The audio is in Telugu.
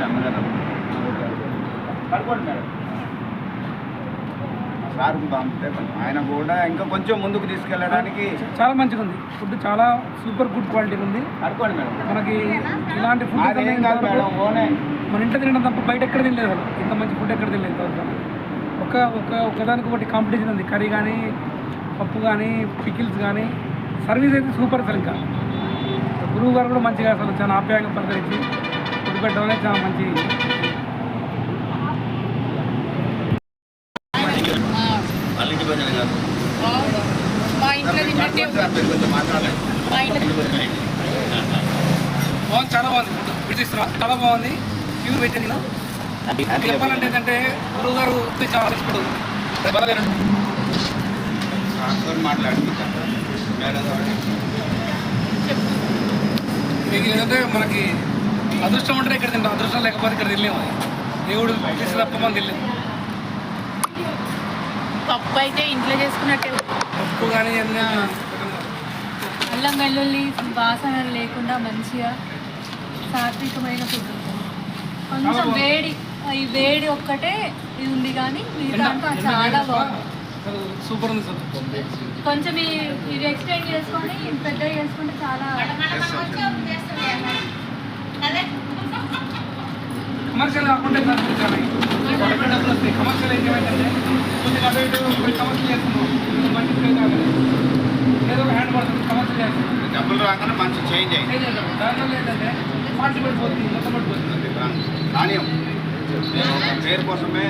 అన్నగారు పడుకోండి మేడం. సార్కు పంపితే ఆయన కూడా ఇంకా కొంచెం ముందుకు తీసుకెళ్ళడానికి చాలా మంచిగా ఉంది. ఫుడ్ చాలా సూపర్ గుడ్ క్వాలిటీ ఉంది. పడుకోండి మేడం. మనకి ఇలాంటి ఫుడ్ మన ఇంట్లో తినడం తప్ప బయట ఎక్కడ తినలేదు. ఇంత మంచి ఫుడ్ ఎక్కడ తినలేదు. ఒకదానికి ఒకటి కాంపిటీషన్ ఉంది. కర్రీ కానీ, పప్పు కానీ, పికిల్స్ కానీ, సర్వీస్ అయితే సూపర్ అసలు. ఇంకా గురువు గారు కూడా మంచిగా అసలు చాలా ఆప్యాయంగా పలకరించి ఫుడ్ పెట్టడం అనేది చాలా మంచి. బాగుంది, చాలా బాగుంది ఫుడ్. విడిచిస్తున్నా చాలా బాగుంది. ప్యూర్ వెజ్ తిన్నా. చెప్పాలంటే ఏంటంటే గురువు గారు చాలా ఇప్పుడు మీకు ఏంటంటే మనకి అదృష్టం ఉంటే ఇక్కడ తింటాం, అదృష్టం లేకపోతే ఇక్కడ తినలేము. దేవుడు చేసి తప్ప మనం తినలేము. పప్పు అయితే ఇంట్లో చేసుకున్నట్టే. పప్పు కానీ అల్లం వెల్లుల్లి వాసన లేకుండా మంచిగా సాత్వికమైన ఫుడ్. కొంచెం వేడి, ఈ వేడి ఒక్కటే ఇది ఉంది కానీ మిగతా చాలా బాగుంది. సూపర్ ఉంది సార్. కొంచెం ఇది ఎక్స్టెండ్ చేసుకొని పెద్దగా చేసుకుంటే చాలా కమర్షియల్ కాకుండా డబ్బులు వస్తాయి. కమర్షియల్ అయితే ఏమైందంటే కొద్దిగా అటు ఇటు కమర్షియల్ చేస్తున్నాం, మంచి ఏదో ఒక హ్యాండ్ పడుతుంది. కమర్షియల్ చేస్తున్నాం, డబ్బులు రాగానే మంచి చేంజ్ అయింది. దానివల్ల ఏంటంటే క్వాలిటీ పడిపోతుంది, మొత్తం పడిపోతుంది. నాణ్యం పేరు కోసమే